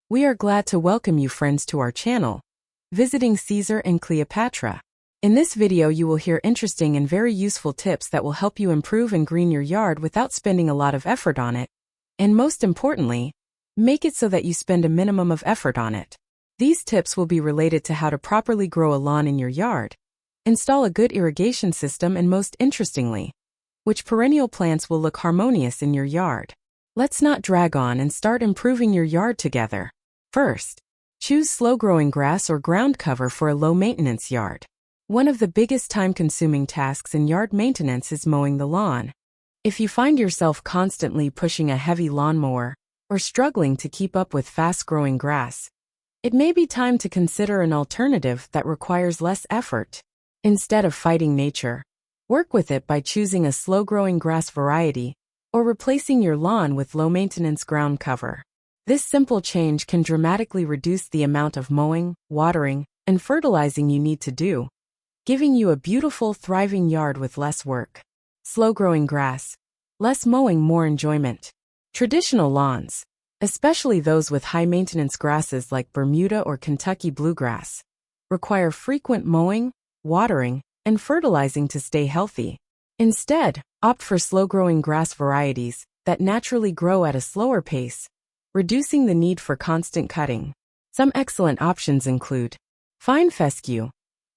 We are glad to welcome you friends to our channel, visiting Caesar and Cleopatra. In this video you will hear interesting and very useful tips that will help you improve and green your yard without spending a lot of effort on it. And most importantly, make it so that you spend a minimum of effort on it. These tips will be related to how to properly grow a lawn in your yard, install a good irrigation system, and most interestingly, which perennial plants will look harmonious in your yard. Let's not drag on and start improving your yard together. First, choose slow-growing grass or ground cover for a low-maintenance yard. One of the biggest time-consuming tasks in yard maintenance is mowing the lawn. If you find yourself constantly pushing a heavy lawnmower or struggling to keep up with fast-growing grass, it may be time to consider an alternative that requires less effort. Instead of fighting nature, work with it by choosing a slow-growing grass variety or replacing your lawn with low-maintenance ground cover. This simple change can dramatically reduce the amount of mowing, watering, and fertilizing you need to do, giving you a beautiful, thriving yard with less work. Slow-growing grass, less mowing, more enjoyment. Traditional lawns, especially those with high-maintenance grasses like Bermuda or Kentucky bluegrass, require frequent mowing, watering, and fertilizing to stay healthy. Instead, opt for slow-growing grass varieties that naturally grow at a slower pace, reducing the need for constant cutting. Some excellent options include fine fescue,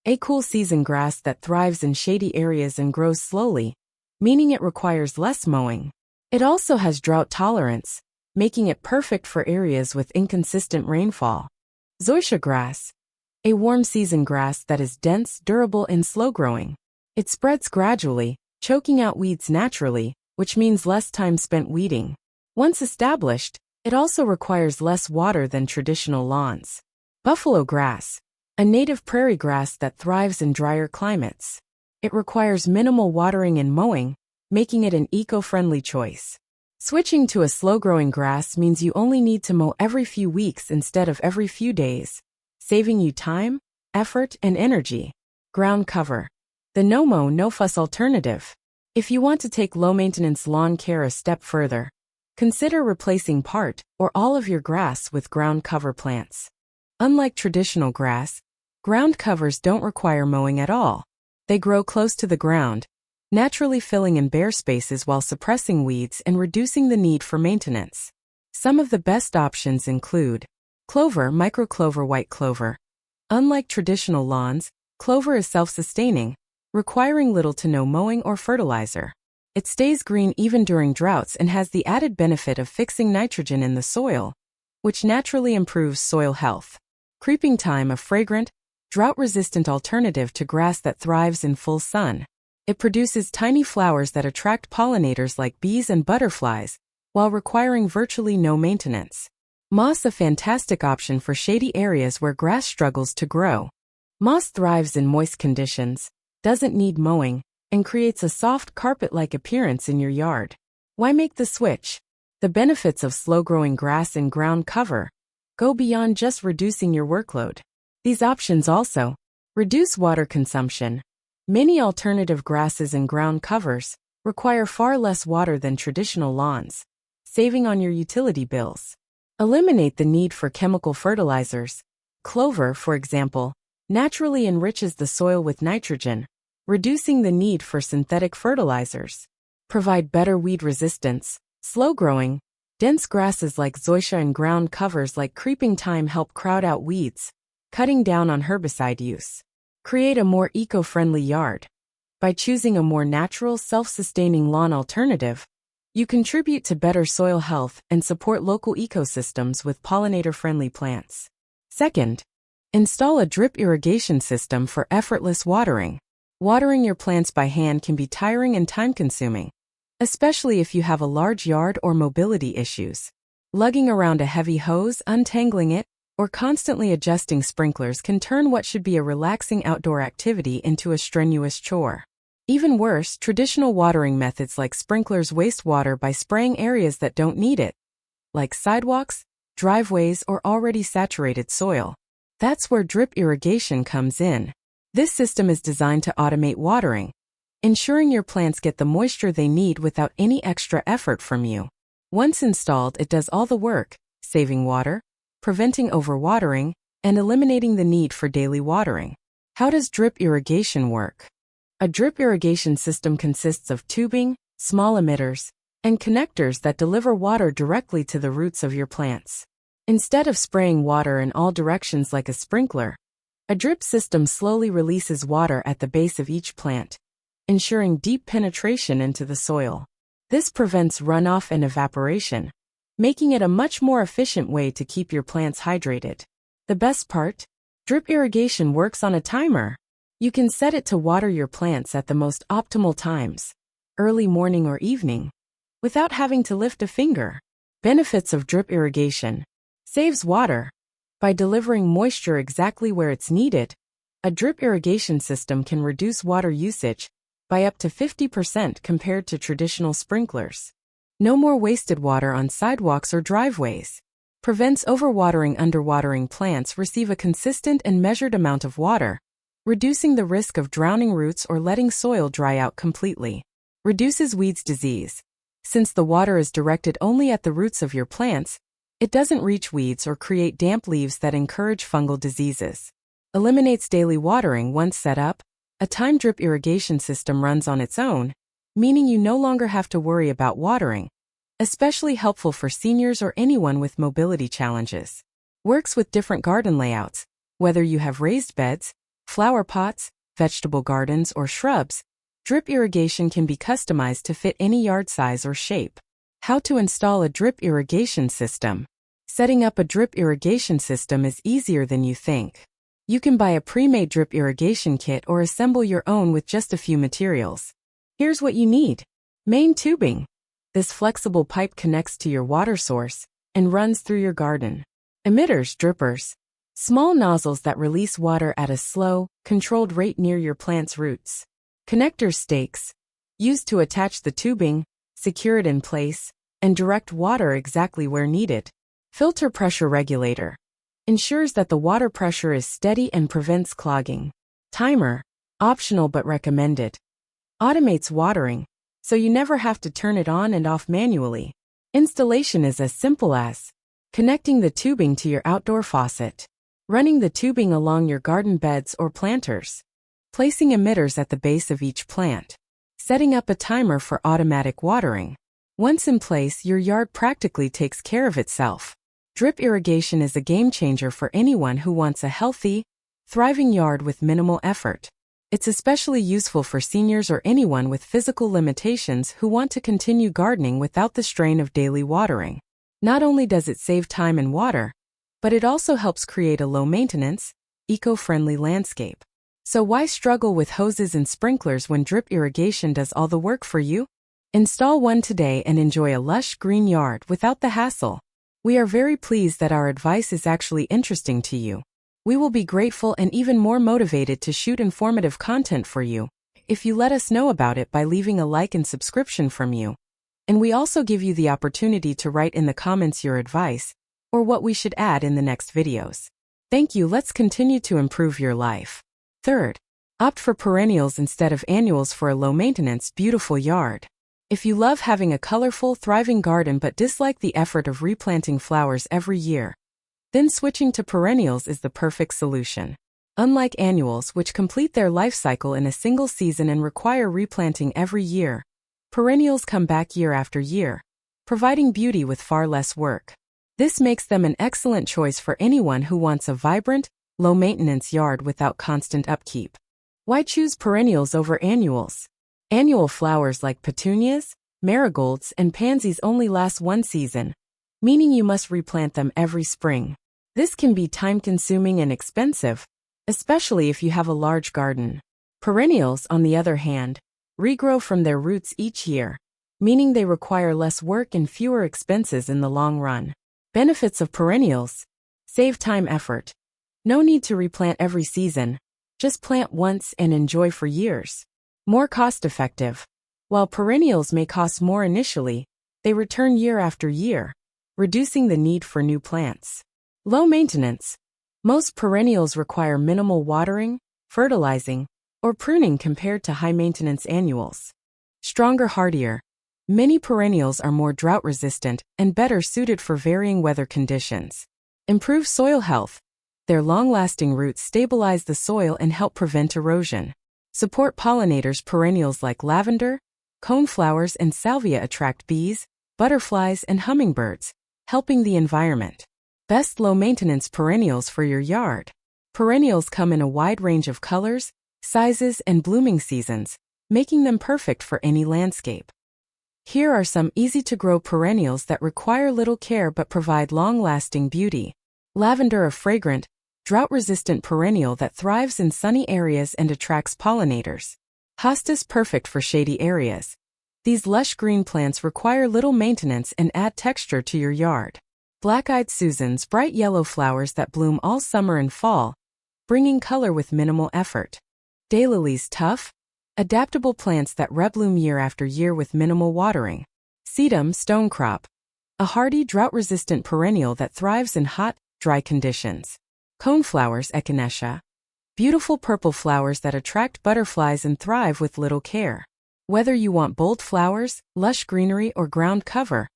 a cool season grass that thrives in shady areas and grows slowly, meaning it requires less mowing. It also has drought tolerance, making it perfect for areas with inconsistent rainfall. Zoysia grass, a warm season grass that is dense, durable, and slow-growing. It spreads gradually, choking out weeds naturally, which means less time spent weeding. Once established, it also requires less water than traditional lawns. Buffalo grass, a native prairie grass that thrives in drier climates. It requires minimal watering and mowing, making it an eco-friendly choice. Switching to a slow-growing grass means you only need to mow every few weeks instead of every few days, saving you time, effort, and energy. Ground cover, the no-mow, no-fuss alternative. If you want to take low-maintenance lawn care a step further, consider replacing part or all of your grass with ground cover plants. Unlike traditional grass, ground covers don't require mowing at all. They grow close to the ground, naturally filling in bare spaces while suppressing weeds and reducing the need for maintenance. Some of the best options include clover, microclover, white clover. Unlike traditional lawns, clover is self-sustaining, requiring little to no mowing or fertilizer. It stays green even during droughts and has the added benefit of fixing nitrogen in the soil, which naturally improves soil health. Creeping thyme, a fragrant, drought-resistant alternative to grass that thrives in full sun. It produces tiny flowers that attract pollinators like bees and butterflies, while requiring virtually no maintenance. Moss, a fantastic option for shady areas where grass struggles to grow. Moss thrives in moist conditions, doesn't need mowing, and creates a soft carpet-like appearance in your yard. Why make the switch? The benefits of slow-growing grass and ground cover go beyond just reducing your workload. These options also reduce water consumption. Many alternative grasses and ground covers require far less water than traditional lawns, saving on your utility bills. Eliminate the need for chemical fertilizers. Clover, for example, naturally enriches the soil with nitrogen, reducing the need for synthetic fertilizers. Provide better weed resistance. Slow-growing, dense grasses like zoysia and ground covers like creeping thyme help crowd out weeds, cutting down on herbicide use. Create a more eco-friendly yard. By choosing a more natural, self-sustaining lawn alternative, you contribute to better soil health and support local ecosystems with pollinator-friendly plants. Second, install a drip irrigation system for effortless watering. Watering your plants by hand can be tiring and time-consuming, especially if you have a large yard or mobility issues. Lugging around a heavy hose, untangling it, or constantly adjusting sprinklers can turn what should be a relaxing outdoor activity into a strenuous chore. Even worse, traditional watering methods like sprinklers waste water by spraying areas that don't need it, like sidewalks, driveways, or already saturated soil. That's where drip irrigation comes in. This system is designed to automate watering, ensuring your plants get the moisture they need without any extra effort from you. Once installed, it does all the work, saving water, preventing overwatering, and eliminating the need for daily watering. How does drip irrigation work? A drip irrigation system consists of tubing, small emitters, and connectors that deliver water directly to the roots of your plants. Instead of spraying water in all directions like a sprinkler, a drip system slowly releases water at the base of each plant, ensuring deep penetration into the soil. This prevents runoff and evaporation, making it a much more efficient way to keep your plants hydrated. The best part? Drip irrigation works on a timer. You can set it to water your plants at the most optimal times, early morning or evening, without having to lift a finger. Benefits of drip irrigation. Saves water. By delivering moisture exactly where it's needed, a drip irrigation system can reduce water usage by up to 50% compared to traditional sprinklers. No more wasted water on sidewalks or driveways. Prevents overwatering. Underwatering plants receive a consistent and measured amount of water, reducing the risk of drowning roots or letting soil dry out completely. Reduces weeds disease. Since the water is directed only at the roots of your plants, it doesn't reach weeds or create damp leaves that encourage fungal diseases. Eliminates daily watering. Once set up, a timed drip irrigation system runs on its own, meaning you no longer have to worry about watering. Especially helpful for seniors or anyone with mobility challenges. Works with different garden layouts. Whether you have raised beds, flower pots, vegetable gardens, or shrubs, drip irrigation can be customized to fit any yard size or shape. How to install a drip irrigation system. Setting up a drip irrigation system is easier than you think. You can buy a pre-made drip irrigation kit or assemble your own with just a few materials. Here's what you need. Main tubing. This flexible pipe connects to your water source and runs through your garden. Emitters, drippers. Small nozzles that release water at a slow, controlled rate near your plant's roots. Connector stakes. Used to attach the tubing, secure it in place, and direct water exactly where needed. Filter pressure regulator. Ensures that the water pressure is steady and prevents clogging. Timer. Optional but recommended. Automates watering, so you never have to turn it on and off manually. Installation is as simple as connecting the tubing to your outdoor faucet, running the tubing along your garden beds or planters, placing emitters at the base of each plant, setting up a timer for automatic watering. Once in place, your yard practically takes care of itself. Drip irrigation is a game changer for anyone who wants a healthy, thriving yard with minimal effort. It's especially useful for seniors or anyone with physical limitations who want to continue gardening without the strain of daily watering. Not only does it save time and water, but it also helps create a low-maintenance, eco-friendly landscape. So why struggle with hoses and sprinklers when drip irrigation does all the work for you? Install one today and enjoy a lush green yard without the hassle. We are very pleased that our advice is actually interesting to you. We will be grateful and even more motivated to shoot informative content for you if you let us know about it by leaving a like and subscription from you. And we also give you the opportunity to write in the comments your advice or what we should add in the next videos. Thank you. Let's continue to improve your life. Third, opt for perennials instead of annuals for a low-maintenance, beautiful yard. If you love having a colorful, thriving garden but dislike the effort of replanting flowers every year, then switching to perennials is the perfect solution. Unlike annuals, which complete their life cycle in a single season and require replanting every year, perennials come back year after year, providing beauty with far less work. This makes them an excellent choice for anyone who wants a vibrant, low-maintenance yard without constant upkeep. Why choose perennials over annuals? Annual flowers like petunias, marigolds, and pansies only last one season, meaning you must replant them every spring. This can be time-consuming and expensive, especially if you have a large garden. Perennials, on the other hand, regrow from their roots each year, meaning they require less work and fewer expenses in the long run. Benefits of perennials: save time, effort. No need to replant every season, just plant once and enjoy for years. More cost-effective. While perennials may cost more initially, they return year after year, reducing the need for new plants. Low maintenance. Most perennials require minimal watering, fertilizing, or pruning compared to high-maintenance annuals. Stronger, hardier. Many perennials are more drought-resistant and better suited for varying weather conditions. Improve soil health. Their long-lasting roots stabilize the soil and help prevent erosion. Support pollinators. Perennials like lavender, coneflowers, and salvia attract bees, butterflies, and hummingbirds, helping the environment. Best low-maintenance perennials for your yard. Perennials come in a wide range of colors, sizes, and blooming seasons, making them perfect for any landscape. Here are some easy-to-grow perennials that require little care but provide long-lasting beauty. Lavender, a fragrant, drought-resistant perennial that thrives in sunny areas and attracts pollinators. Hostas, perfect for shady areas. These lush green plants require little maintenance and add texture to your yard. Black-eyed Susans, bright yellow flowers that bloom all summer and fall, bringing color with minimal effort. Daylilies, tough, adaptable plants that rebloom year after year with minimal watering. Sedum, stonecrop, a hardy, drought-resistant perennial that thrives in hot, dry conditions. Coneflowers, echinacea, beautiful purple flowers that attract butterflies and thrive with little care. Whether you want bold flowers, lush greenery, or ground cover,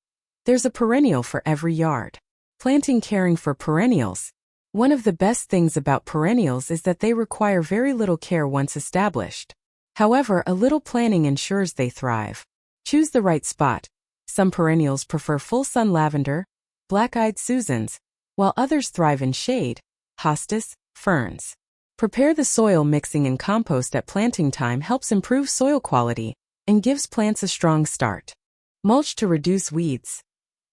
there's a perennial for every yard. Planting, caring for perennials. One of the best things about perennials is that they require very little care once established. However, a little planning ensures they thrive. Choose the right spot. Some perennials prefer full-sun lavender, black-eyed Susans, while others thrive in shade, hostas, ferns. Prepare the soil. Mixing and compost at planting time helps improve soil quality and gives plants a strong start. Mulch to reduce weeds.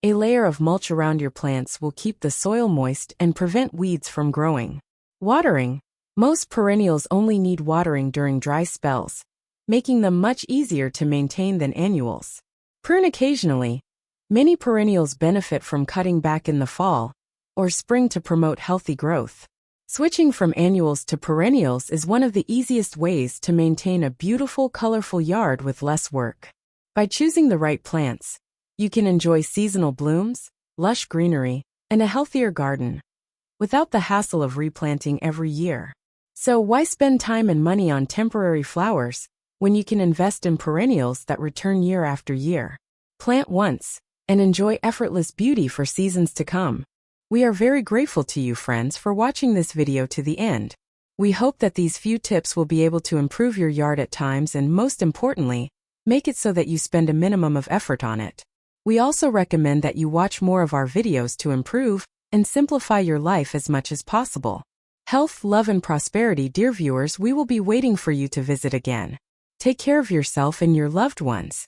A layer of mulch around your plants will keep the soil moist and prevent weeds from growing. Watering. Most perennials only need watering during dry spells, making them much easier to maintain than annuals. Prune occasionally. Many perennials benefit from cutting back in the fall or spring to promote healthy growth. Switching from annuals to perennials is one of the easiest ways to maintain a beautiful, colorful yard with less work. By choosing the right plants, you can enjoy seasonal blooms, lush greenery, and a healthier garden without the hassle of replanting every year. So why spend time and money on temporary flowers when you can invest in perennials that return year after year? Plant once and enjoy effortless beauty for seasons to come. We are very grateful to you, friends, for watching this video to the end. We hope that these few tips will be able to improve your yard at times and, most importantly, make it so that you spend a minimum of effort on it. We also recommend that you watch more of our videos to improve and simplify your life as much as possible. Health, love, and prosperity. Dear viewers, we will be waiting for you to visit again. Take care of yourself and your loved ones.